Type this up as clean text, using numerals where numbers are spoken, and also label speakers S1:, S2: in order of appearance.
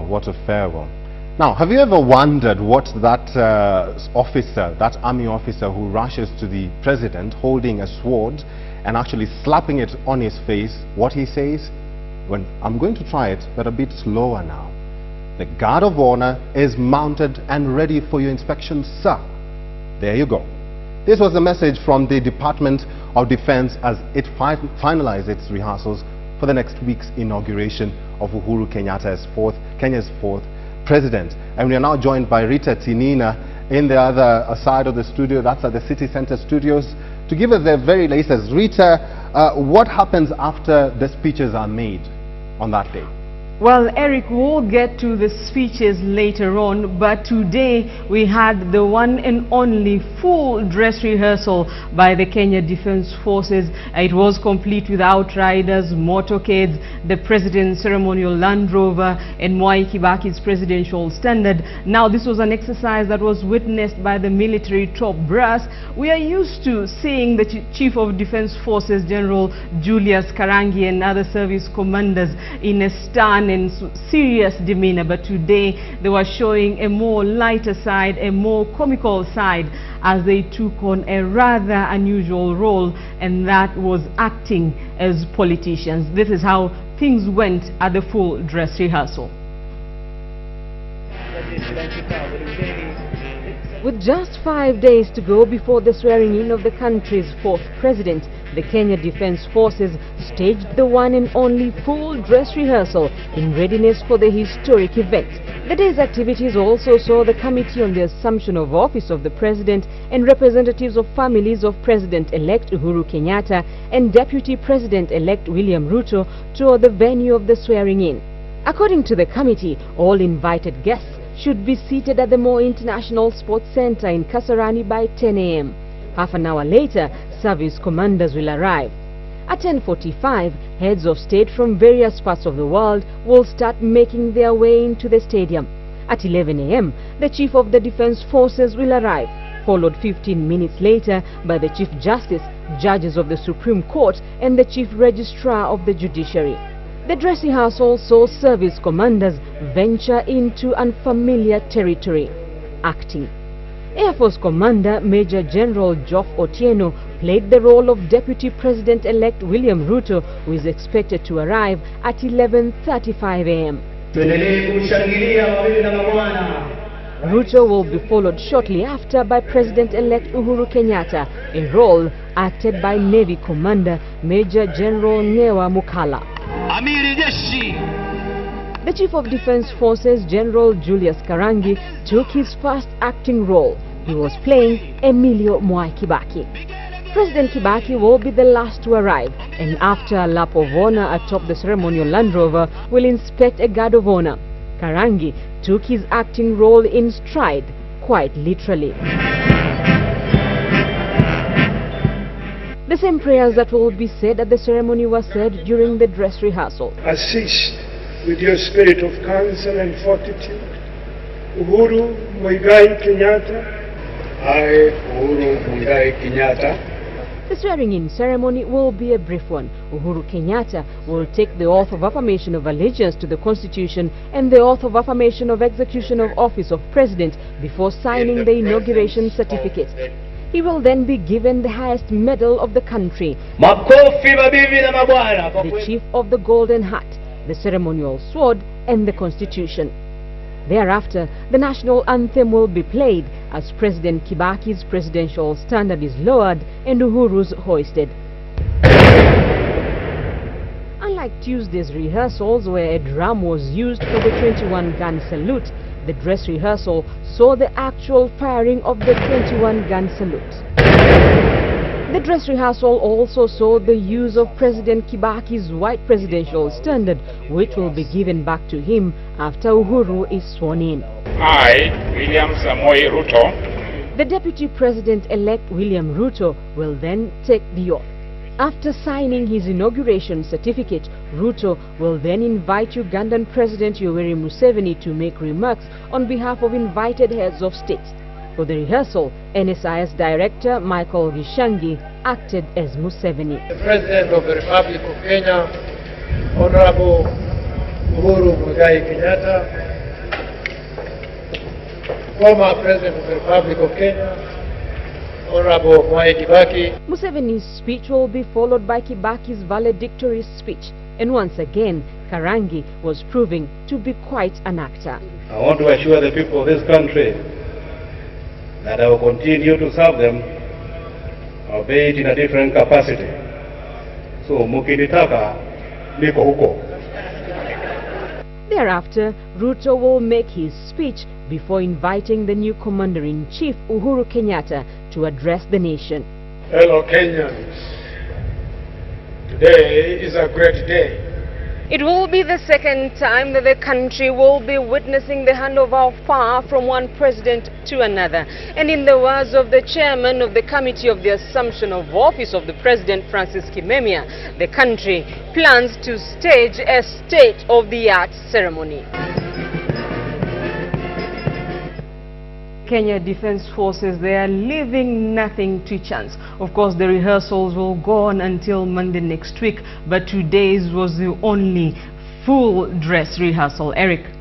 S1: what a fair one. Now, have you ever wondered what that officer, that army officer who rushes to the president holding a sword and actually slapping it on his face, what he says? Well, I'm going to try it, but a bit slower now. The guard of honor is mounted and ready for your inspection, sir. There you go. This was the message from the Department of Defense as it finalized its rehearsals for the next week's inauguration of Uhuru Kenyatta as Kenya's fourth president. And we are now joined by Rita Tinina in the other side of the studio, that's at the City Center Studios, to give us the very latest. Rita, what happens after the speeches are made on that day?
S2: Well, Eric, we'll get to the speeches later on, but today we had the one and only full dress rehearsal by the Kenya Defense Forces. It was complete with outriders, motorcades, the President's ceremonial Land Rover, and Mwai Kibaki's presidential standard. Now, this was an exercise that was witnessed by the military top brass. We are used to seeing the Chief of Defense Forces, General Julius Karangi, and other service commanders in a stern and serious demeanor, but today they were showing a more lighter side, a more comical side, as they took on a rather unusual role, and that was acting as politicians. This is how things went at the full dress rehearsal.
S3: With just 5 days to go before the swearing-in of the country's fourth president, the Kenya Defense Forces staged the one and only full dress rehearsal in readiness for the historic event. The day's activities also saw the Committee on the Assumption of Office of the President and representatives of families of President-elect Uhuru Kenyatta and Deputy President-elect William Ruto tour the venue of the swearing-in. According to the committee, all invited guests should be seated at the Moi International Sports Center in Kasarani by 10 a.m. Half an hour later, service commanders will arrive. At 10:45, heads of state from various parts of the world will start making their way into the stadium. At 11 a.m., the Chief of the Defense Forces will arrive, followed 15 minutes later by the Chief Justice, judges of the Supreme Court, and the Chief Registrar of the Judiciary. The dress rehearsal saw service commanders venture into unfamiliar territory, acting. Air Force Commander Major General Geoff Otieno played the role of Deputy President-elect William Ruto, who is expected to arrive at 11:35 a.m. Ruto will be followed shortly after by President-elect Uhuru Kenyatta, a role acted by Navy Commander Major General Ngewa Mukala. The Chief of Defense Forces, General Julius Karangi, took his first acting role. He was playing Emilio Mwai Kibaki. President Kibaki will be the last to arrive, and after a lap of honor atop the ceremonial Land Rover, will inspect a guard of honor. Karangi took his acting role in stride, quite literally. The same prayers that will be said at the ceremony were said during the dress rehearsal.
S4: Assist with your spirit of counsel and fortitude. Uhuru Muigai Kenyatta. I, Uhuru Muigai Kenyatta.
S3: The swearing-in ceremony will be a brief one. Uhuru Kenyatta will take the oath of affirmation of allegiance to the Constitution and the oath of affirmation of execution of office of President before signing the inauguration certificate. He will then be given the highest medal of the country, the Chief of the Golden Hat, the ceremonial sword, and the Constitution. Thereafter, the national anthem will be played as President Kibaki's presidential standard is lowered and Uhuru's hoisted. Unlike Tuesday's rehearsals, where a drum was used for the 21-gun salute, the dress rehearsal saw the actual firing of the 21-gun salute. The dress rehearsal also saw the use of President Kibaki's white presidential standard, which will be given back to him after Uhuru is sworn in.
S5: I, William Samoei Ruto.
S3: The Deputy President-elect William Ruto will then take the oath. After signing his inauguration certificate, Ruto will then invite Ugandan President Yoweri Museveni to make remarks on behalf of invited heads of state. For the rehearsal, NSIS Director Michael Gishangi acted as Museveni.
S4: The President of the Republic of Kenya, Honorable Uhuru Muigai Kenyatta,
S6: former President of the Republic of Kenya, Honorable Mwai Kibaki.
S3: Museveni's speech will be followed by Kibaki's valedictory speech. And once again, Karangi was proving to be quite an actor.
S6: I want to assure the people of this country that I will continue to serve them, albeit in a different capacity. So, mukinitaka, niko huko.
S3: Thereafter, Ruto will make his speech before inviting the new Commander-in-Chief, Uhuru Kenyatta, to address the nation.
S4: Fellow Kenyans, today is a great day.
S2: It will be the second time that the country will be witnessing the handover of power from one president to another. And in the words of the chairman of the Committee of the Assumption of Office of the President, Francis Kimemia, the country plans to stage a state-of-the-art ceremony. Kenya Defence Forces, they are leaving nothing to chance. Of course, the rehearsals will go on until Monday next week, but today's was the only full dress rehearsal. Eric.